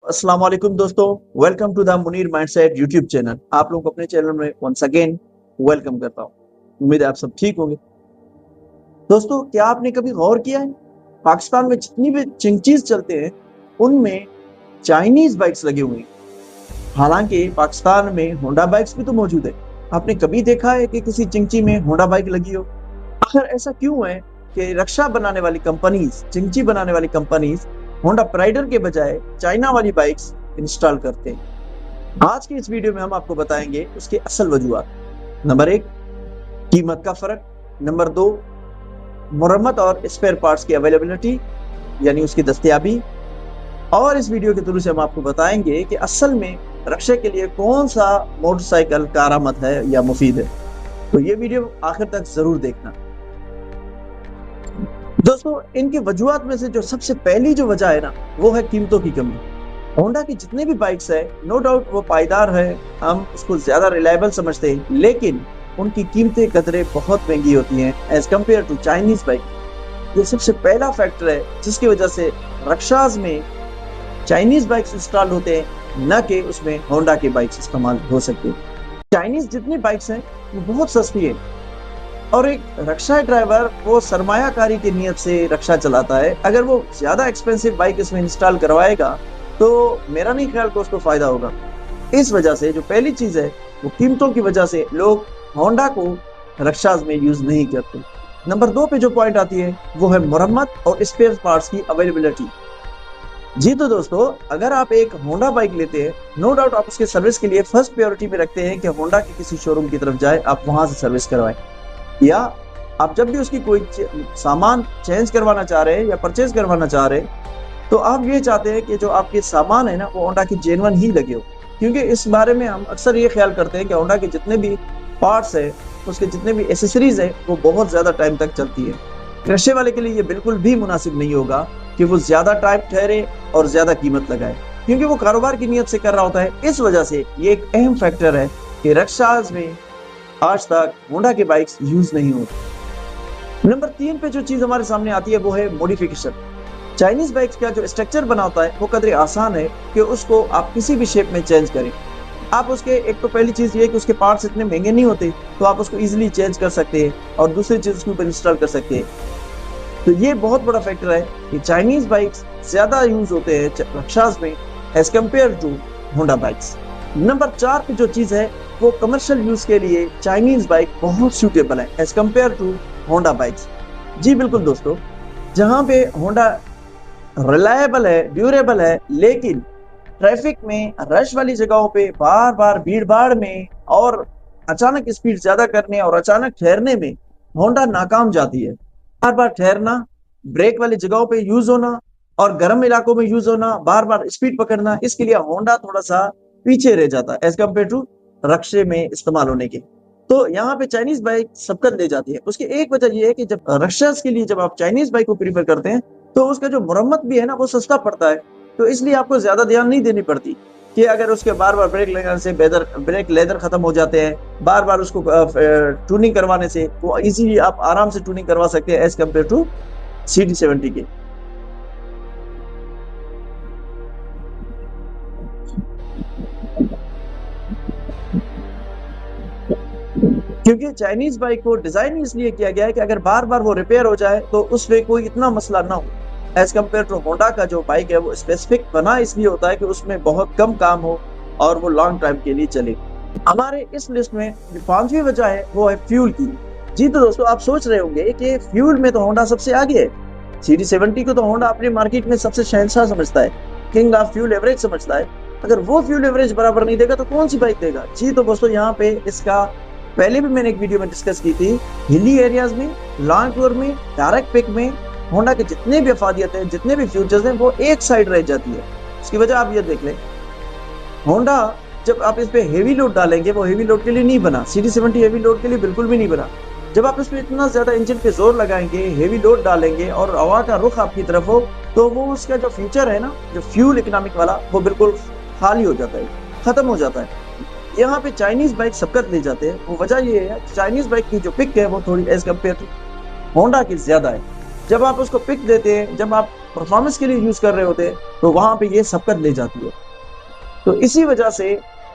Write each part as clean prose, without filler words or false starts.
अस्सलाम वालेकुम दोस्तों, welcome to the Munir mindset YouTube channel. आप लोगों को अपने चैनल में वंस अगेन वेलकम करता हूँ। उम्मीद है आप सब ठीक होंगे। दोस्तों, क्या आपने कभी गौर किया है पाकिस्तान में जितनी भी चिंचीज चलते हैं उनमें चाइनीज बाइक्स लगे हुए हैं। हालांकि पाकिस्तान में होंडा बाइक्स भी तो मौजूद है। आपने कभी देखा है कि किसी चिंची में होंडा बाइक लगी हो? आखिर ऐसा क्यों है कि रक्षा बनाने वाली कंपनीज, चिंची बनाने वाली कंपनीज होंडा प्राइडर के बजाय चाइना वाली बाइक्स इंस्टॉल करते हैं? आज की इस वीडियो में हम आपको बताएंगे उसके असल वजूहत। नंबर 1, कीमत का फर्क। नंबर 2, मुरम्मत और स्पेयर पार्ट्स की अवेलेबिलिटी यानी उसकी दस्तयाबी। और इस वीडियो के थ्रू से हम आपको बताएंगे कि असल में रक्षा के लिए कौन सा मोटरसाइकिल कारआमद है या मुफीद है। तो ये वीडियो आखिर तक जरूर देखना। दोस्तों, इनकी वजूहत में से जो सबसे पहली जो वजह है ना, वो है कीमतों की कमी। होंडा की जितने भी बाइक्स है, नो डाउट वो पायदार है, हम उसको ज्यादा रिलायबल समझते हैं, लेकिन उनकी कीमतें कदरे बहुत महंगी होती हैं as compare to Chinese bike. ये सबसे पहला फैक्टर है जिसकी वजह से रक्षाज में चाइनीज बाइक्स इंस्टॉल होते हैं, न कि उसमें होंडा की बाइक्स इस्तेमाल हो सकती है। चाइनीज जितनी बाइक्स हैं वो बहुत सस्ती है, और एक रक्षा ड्राइवर वो सरमायाकारी की नियत से रक्षा चलाता है। अगर वो ज्यादा एक्सपेंसिव बाइक इसमें इंस्टॉल करवाएगा तो मेरा नहीं ख्याल कि उसको फायदा होगा। इस वजह से जो पहली चीज है वो कीमतों की वजह से लोग होंडा को रक्षाज में यूज नहीं करते। नंबर 2 पे जो पॉइंट आती है वो है मुरम्मत और स्पेयर पार्ट्स की अवेलेबिलिटी। जी तो दोस्तों, अगर आप एक होंडा बाइक लेते हैं, नो डाउट आप उसके सर्विस के लिए फर्स्ट प्रायोरिटी में रखते हैं कि होंडा के किसी शोरूम की तरफ जाए, आप वहां से सर्विस करवाएं। या आप जब भी उसकी कोई सामान चेंज करवाना चाह रहे हैं या परचेज करवाना चाह रहे हैं, तो आप ये चाहते हैं कि जो आपके सामान है ना वो होंडा की जेन्युइन ही लगे हो। क्योंकि इस बारे में हम अक्सर ये ख्याल करते हैं कि होंडा के जितने भी पार्ट्स है, उसके जितने भी एसेसरीज है, वो बहुत ज्यादा टाइम तक चलती है। रक्षा वाले के लिए ये बिल्कुल भी मुनासिब नहीं होगा कि वो ज्यादा टाइम ठहरे और ज्यादा कीमत लगाए, क्योंकि वो कारोबार की नीयत से कर रहा होता है। इस वजह से ये एक अहम फैक्टर है कि रक्षाज में आज तक होंडा के बाइक्स यूज नहीं होती। नंबर 3 पे जो चीज हमारे सामने आती है वो है मॉडिफिकेशन। चाइनीज बाइक्स का जो स्ट्रक्चर बना होता है वो कदरे आसान है कि उसको आप किसी भी शेप में चेंज करें। आप उसके एक तो पहली चीज ये कि उसके पार्ट्स इतने महंगे नहीं होते, तो आप उसको इजीली चेंज कर सकते हैं, और दूसरी चीज उसके ऊपर इंस्टॉल कर सकते हैं। तो ये बहुत बड़ा फैक्टर है कि चाइनीज बाइक्स ज्यादा यूज होते हैं रक्षाज में as compare to Honda bikes. Number 4 पे जो चीज है वो कमर्शियल यूज के लिए चाइनीज बाइक बहुत सूटेबल है as compare to Honda bikes. जी बिल्कुल दोस्तों, जहां पे होंडा रिलायबल है, ड्यूरेबल है, लेकिन ट्रैफिक में रश वाली जगहों पे बार बार भीड़ भाड़ में और अचानक स्पीड ज्यादा करने और अचानक ठहरने में होंडा नाकाम जाती है। बार बार ठहरना, ब्रेक वाली जगहों पे यूज होना और गर्म इलाकों में यूज होना, बार बार स्पीड पकड़ना, इसके लिए होंडा थोड़ा सा पीछे रह जाता है एज कम्पेयर टू रक्षे में इस्तेमाल होने के। तो यहाँ पे चाइनीज बाइक सबकत ले जाती है। उसकी एक वजह यह है कि जब रक्षास के लिए जब आप चाइनीज बाइक को प्रीफर करते हैं तो उसका जो मुरम्मत भी है ना वो सस्ता पड़ता है, तो इसलिए आपको ज्यादा ध्यान नहीं देनी पड़ती कि अगर उसके बार बार ब्रेक लगाने से ब्रेक लेदर खत्म हो जाते हैं, बार बार उसको ट्यूनिंग करवाने से वो इजीली आप आराम से ट्यूनिंग करवा सकते हैं एज कम्पेयर टू CD70 के। क्योंकि चाइनीज बाइक को डिजाइन इसलिए किया गया है कि अगर बार बार वो रिपेयर हो जाए तो उसमें कोई इतना मसला ना हो। एज कम्पेयर टू होंडा का जो बाइक है वो स्पेसिफिक बना इसलिए होता है कि उसमें बहुत कम काम हो और वो लॉन्ग टाइम के लिए चले। हमारे इस लिस्ट में 5वीं वजह है वो है फ्यूल की। जी तो दोस्तों, आप सोच रहे होंगे कि फ्यूल में तो होंडा सबसे आगे है। CD70 को तो होंडा अपने मार्केट में सबसे शहंशाह समझता है, किंग ऑफ फ्यूल एवरेज समझता है। अगर वो फ्यूल एवरेज बराबर नहीं देगा तो कौन सी बाइक देगा? जी तो दोस्तों, यहाँ पे इसका पहले भी मैंने एक वीडियो में डिस्कस की थी। हिली एरियाज में, लॉन्ग टूर में, डायरेक्ट पिक में होंडा के जितने भी अफादियत है, जितने भी फ्यूचर्स हैं, वो एक साइड रह जाती है। इसकी वजह आप ये देख लें, होंडा जब आप इस पे हेवी लोड डालेंगे वो हेवी लोड के लिए नहीं बना। CD70 हेवी लोड के लिए बिल्कुल भी नहीं बना। जब आप इस पे इतना ज्यादा इंजन पे जोर लगाएंगे, हेवी लोड डालेंगे और हवा का रुख आपकी तरफ हो, तो वो उसका जो फ्यूचर है ना, जो फ्यूल इकोनॉमिक वाला, वो बिल्कुल खाली हो जाता है, खत्म हो जाता है। यहाँ पे चाइनीज बाइक सबकत ले जाते हैं। वो वजह ये है चाइनीज बाइक की जो पिक है वो थोड़ी एज कम्पेयर टू होंडा की ज्यादा है। जब आप उसको पिक देते हैं, जब आप परफॉर्मेंस के लिए यूज कर रहे होते हैं, तो वहां पे ये सबकत ले जाती है। तो इसी वजह से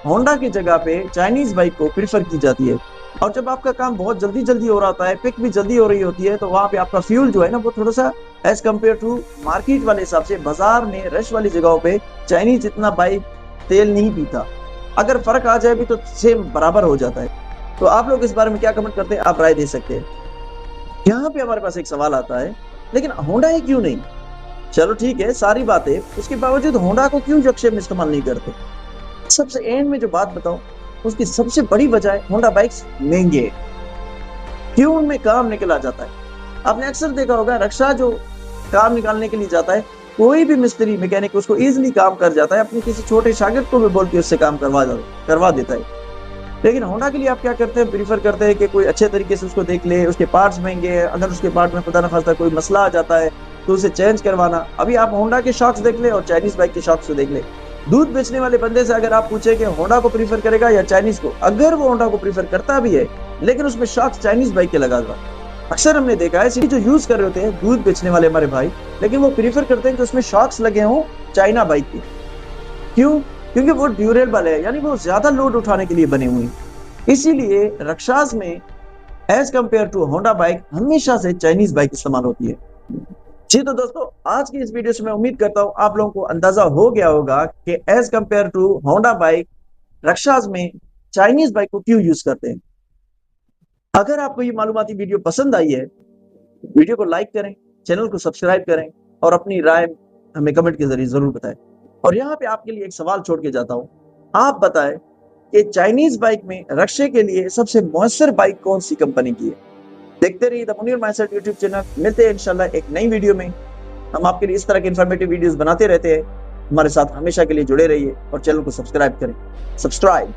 होंडा की जगह पे चाइनीज बाइक को प्रीफर की जाती है। और जब आपका काम बहुत जल्दी जल्दी हो रहा है, पिक भी जल्दी हो रही होती है, तो वहां पे आपका फ्यूल जो है ना वो थोड़ा सा एज कम्पेयर टू मार्केट वाले हिसाब से बाजार में रश वाली जगहों पे चाइनीज इतना बाइक तेल नहीं पीता। अगर फर्क आ जाए भी तो सेम बराबर हो जाता है। तो आप लोग इस बारे में क्या कमेंट करते हैं, आप राय दे सकते हैं। यहाँ पे हमारे पास एक सवाल आता है, लेकिन होंडा ही क्यों नहीं? चलो ठीक है, सारी बातें, उसके बावजूद होंडा को क्यों रक्षा में इस्तेमाल नहीं करते? सबसे एंड में जो बात बताऊं, उसकी सबसे बड़ी वजह है होंडा बाइक्स महंगे। क्यों उनमें काम निकला जाता है? आपने अक्सर देखा होगा, रक्षा जो काम निकालने के लिए जाता है, कोई भी मिस्त्री मैकेनिक उसको इजीली काम कर जाता है, अपने किसी छोटे शागिर्द को भी बोल के उससे काम करवा देता है। लेकिन होंडा के लिए आप क्या करते हैं, प्रीफर करते हैं कि कोई अच्छे तरीके से उसको देख ले, उसके पार्ट्स महंगे हैं, अगर उसके पार्ट में खुदा न खास्ता कोई मसला आ जाता है तो उसे चेंज करवाना। अभी आप होंडा के शॉक्स देख ले और चाइनीज बाइक के शॉक्स को देख ले। दूध बेचने वाले बंदे से अगर आप पूछे कि होंडा को प्रीफर करेगा या चाइनीज को, अगर वो होंडा को प्रीफर करता भी है लेकिन उसमें शॉक्स चाइनीज बाइक के लगा हुआ। अक्सर हमने देखा है जो यूज कर रहे होते हैं दूध बेचने वाले हमारे भाई, लेकिन वो प्रीफर करते हैं कि उसमें शॉक्स लगे हों चाइना बाइक के। क्यों? क्योंकि वो ड्यूरेबल है, यानी वो ज्यादा लोड उठाने के लिए बने हुए हैं। इसीलिए रक्षास में as compare to Honda bike हमेशा से चाइनीज बाइक इस्तेमाल होती है। जी तो दोस्तों, आज की इस वीडियो से मैं उम्मीद करता हूं आप लोगों को अंदाजा हो गया होगा कि as compare to Honda bike रक्षास में चाइनीज बाइक को क्यों यूज करते हैं। अगर आपको ये मालूमाती वीडियो पसंद आई है, वीडियो को लाइक करें, चैनल को सब्सक्राइब करें और अपनी राय हमें कमेंट के जरिए जरूर बताएं। और यहाँ पे आपके लिए एक सवाल छोड़ के जाता हूं, आप बताएं कि चाइनीज बाइक में रक्षे के लिए सबसे मौसर बाइक कौन सी कंपनी की है। देखते रहिए the Munir mindset YouTube channel. मिलते हैं इंशाल्लाह एक नई वीडियो में। हम आपके लिए इस तरह के इंफॉर्मेटिव वीडियोस बनाते रहते हैं। हमारे साथ हमेशा के लिए जुड़े रहिए और चैनल को सब्सक्राइब करें। सब्सक्राइब।